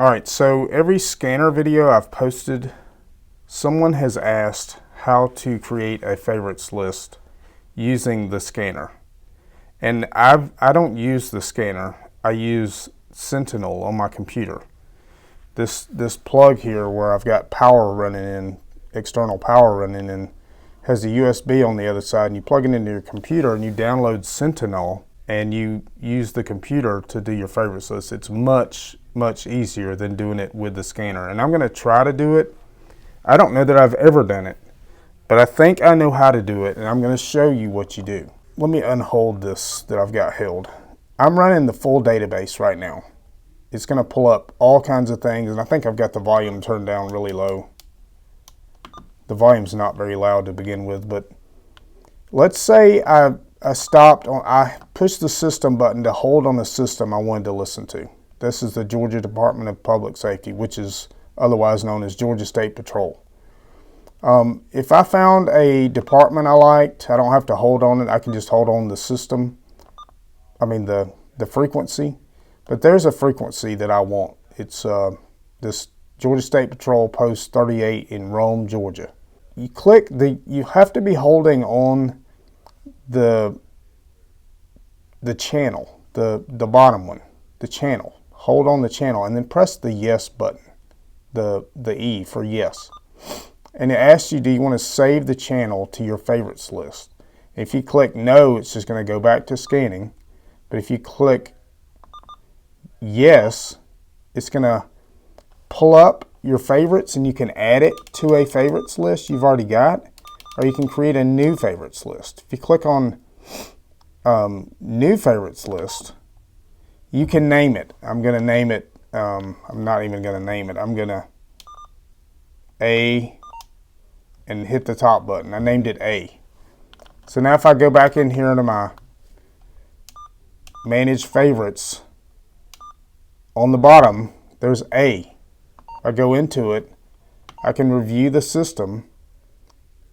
Alright, so every scanner video I've posted, someone has asked how to create a favorites list using the scanner. And I don't use the scanner, I use Sentinel on my computer. This plug here where I've got power running in, external power running in, has a USB on the other side, and you plug it into your computer and you download Sentinel and you use the computer to do your favorites list. It's much easier than doing it with the scanner. And I'm going to try to do it. I don't know that I've ever done it, but I think I know how to do it, and I'm going to show you what you do. Let me unhold this that I've got held. I'm running the full database right now. It's going to pull up all kinds of things, and I think I've got the volume turned down really low. The volume's not very loud to begin with, but let's say I pushed the system button to hold on the system I wanted to listen to. This is the Georgia Department of Public Safety, which is otherwise known as Georgia State Patrol. If I found a department I liked, I don't have to hold on it. I can just hold on the system, the frequency. But there's a frequency that I want. It's this Georgia State Patrol Post 38 in Rome, Georgia. You have to be holding on the channel, the bottom one, the channel. Hold on the channel and then press the yes button, the E for yes. And it asks you, do you want to save the channel to your favorites list? If you click no, it's just going to go back to scanning. But if you click yes, it's going to pull up your favorites and you can add it to a favorites list you've already got, or you can create a new favorites list. If you click on new favorites list, you can name it. I'm going to name it, I'm not even going to name it. I'm going to A and hit the top button. I named it A. So now if I go back in here into my manage favorites, on the bottom there's A. I go into it, I can review the system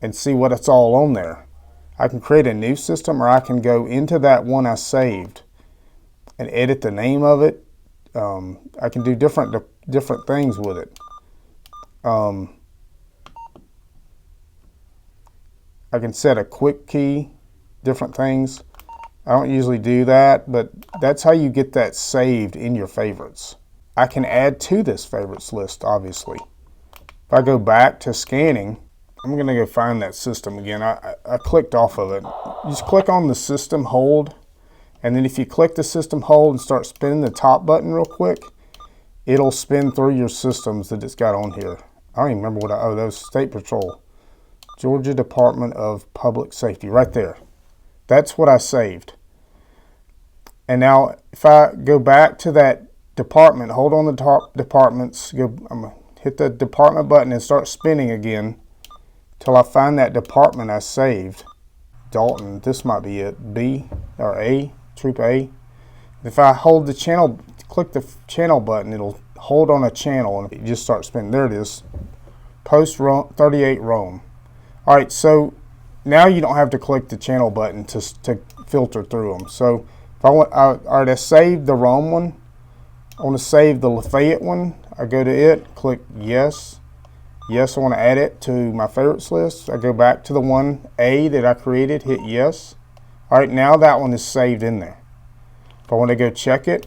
and see what it's all on there. I can create a new system, or I can go into that one I saved and edit the name of it. I can do different things with it. I can set a quick key, different things. I don't usually do that, but that's how you get that saved in your favorites. I can add to this favorites list, obviously. If I go back to scanning, I'm going to go find that system again. I clicked off of it. You just click on the system, hold, and then if you click the system, hold, and start spinning the top button real quick, it'll spin through your systems that it's got on here. I don't even remember that was State Patrol. Georgia Department of Public Safety, right there. That's what I saved. And now if I go back to that department, hold on the top departments, I'm gonna hit the department button and start spinning again till I find that department I saved. Dalton, this might be it, B or A, Troop A. If I hold the channel, click the channel button, it'll hold on a channel and it just starts spinning. There it is, Post 38 Rome. All right, so now you don't have to click the channel button to filter through them. So if I want, all right, I saved the Rome one. I want to save the Lafayette one. I go to it, click yes. Yes, I want to add it to my favorites list. I go back to the one A that I created, hit yes. All right, now that one is saved in there. If I want to go check it,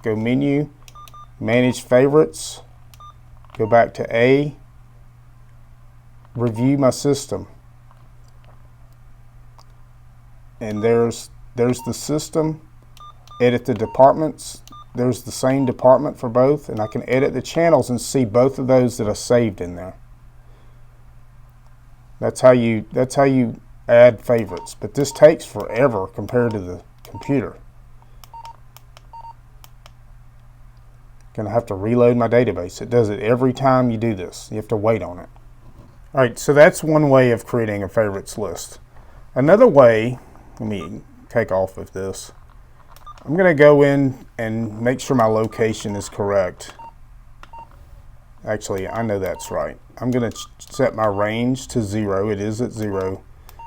go menu, manage favorites, go back to A, review my system. And there's the system, edit the departments. There's the same department for both, and I can edit the channels and see both of those that are saved in there. That's how you add favorites, but this takes forever compared to the computer. Gonna have to reload my database. It does it every time you do this. You have to wait on it. All right, so that's one way of creating a favorites list. Another way, let me take off of this. I'm going to go in and make sure my location is correct. Actually, I know that's right. I'm going to set my range to 0. It is at 0.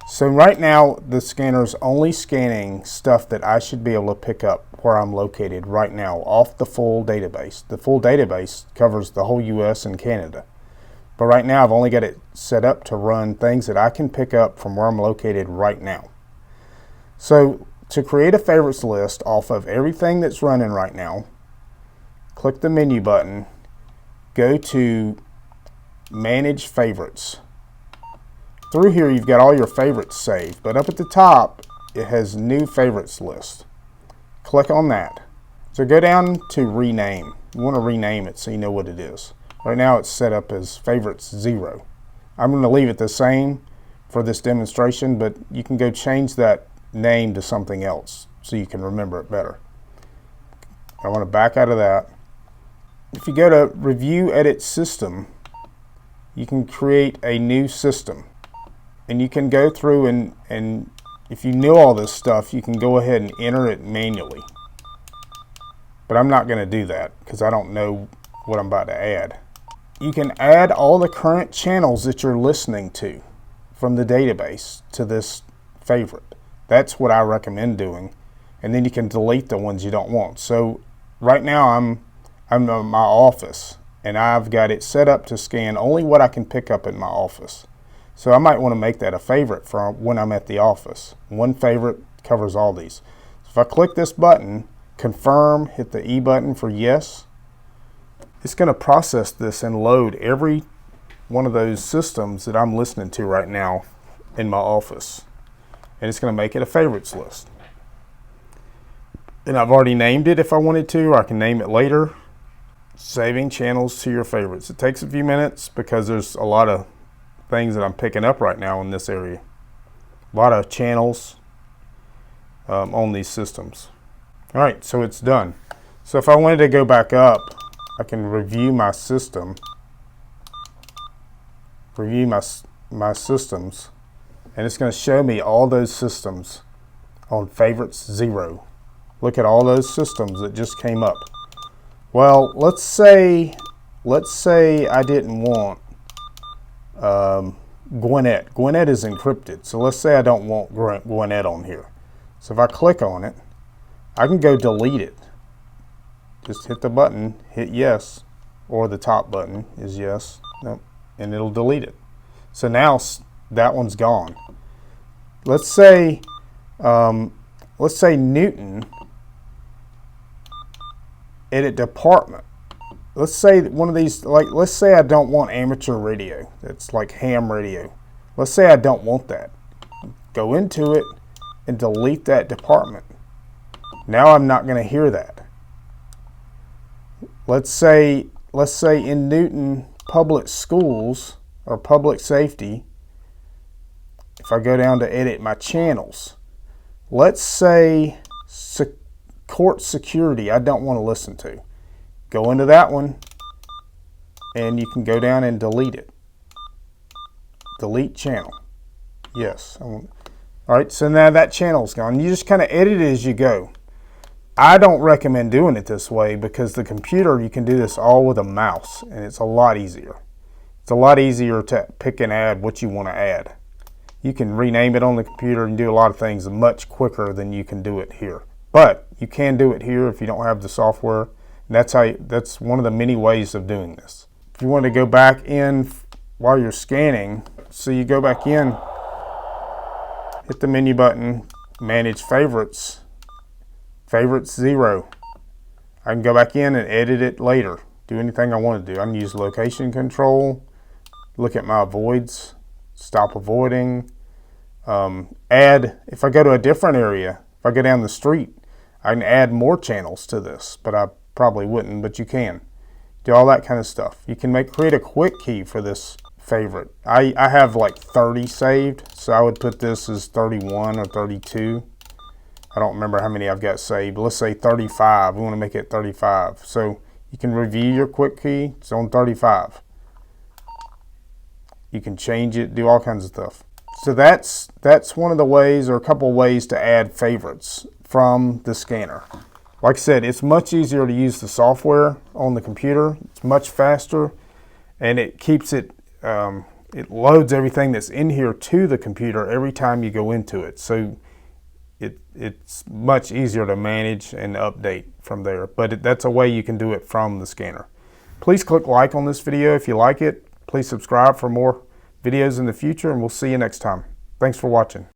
So right now, the scanner's only scanning stuff that I should be able to pick up where I'm located right now off the full database. The full database covers the whole US and Canada. But right now I've only got it set up to run things that I can pick up from where I'm located right now. So to create a favorites list off of everything that's running right now, click the menu button, go to Manage Favorites. Through here you've got all your favorites saved, but up at the top it has New Favorites List. Click on that. So go down to Rename. You want to rename it so you know what it is. Right now it's set up as Favorites 0. I'm going to leave it the same for this demonstration, but you can go change that name to something else so you can remember it better. I want to back out of that. If you go to Review Edit System, you can create a new system. And you can go through and if you know all this stuff, you can go ahead and enter it manually. But I'm not going to do that because I don't know what I'm about to add. You can add all the current channels that you're listening to from the database to this favorite. That's what I recommend doing. And then you can delete the ones you don't want. So right now I'm in my office and I've got it set up to scan only what I can pick up in my office. So I might want to make that a favorite for when I'm at the office. One favorite covers all these. So if I click this button, confirm, hit the E button for yes, it's going to process this and load every one of those systems that I'm listening to right now in my office. And it's going to make it a favorites list. And I've already named it if I wanted to, or I can name it later. Saving channels to your favorites. It takes a few minutes because there's a lot of things that I'm picking up right now in this area. A lot of channels on these systems. All right, so it's done. So if I wanted to go back up, I can review my system, review my systems, and it's going to show me all those systems on favorites 0. Look at all those systems that just came up. Well, let's say I didn't want Gwinnett. Gwinnett is encrypted, so let's say I don't want Gwinnett on here. So if I click on it, I can go delete it. Just hit the button, hit yes, or the top button is yes, nope, and it'll delete it. So now that one's gone. Let's say Newton, edit department. Let's say one of these, like let's say I don't want amateur radio. That's like ham radio. Let's say I don't want that. Go into it and delete that department. Now I'm not going to hear that. Let's say in Newton public schools or public safety, if I go down to edit my channels, let's say court security I don't want to listen to. Go into that one and you can go down and delete it. Delete channel. Yes. All right, so now that channel's gone. You just kind of edit it as you go. I don't recommend doing it this way because the computer, you can do this all with a mouse and it's a lot easier. It's a lot easier to pick and add what you want to add. You can rename it on the computer and do a lot of things much quicker than you can do it here. But you can do it here if you don't have the software. And that's one of the many ways of doing this. If you want to go back in while you're scanning, so you go back in, hit the menu button, manage favorites. Favorites 0. I can go back in and edit it later. Do anything I want to do. I can use location control, look at my avoids, stop avoiding, add. If I go to a different area, if I go down the street, I can add more channels to this, but I probably wouldn't, but you can. Do all that kind of stuff. You can create a quick key for this favorite. I have like 30 saved, so I would put this as 31 or 32. I don't remember how many I've got saved. Let's say 35. We want to make it 35. So you can review your quick key. It's on 35. You can change it, do all kinds of stuff. So that's one of the ways, or a couple of ways, to add favorites from the scanner. Like I said, it's much easier to use the software on the computer. It's much faster, and it keeps it, it loads everything that's in here to the computer every time you go into it. So it's much easier to manage and update from there. But that's a way you can do it from the scanner. Please click like on this video if you like it. Please subscribe for more videos in the future, and we'll see you next time. Thanks for watching.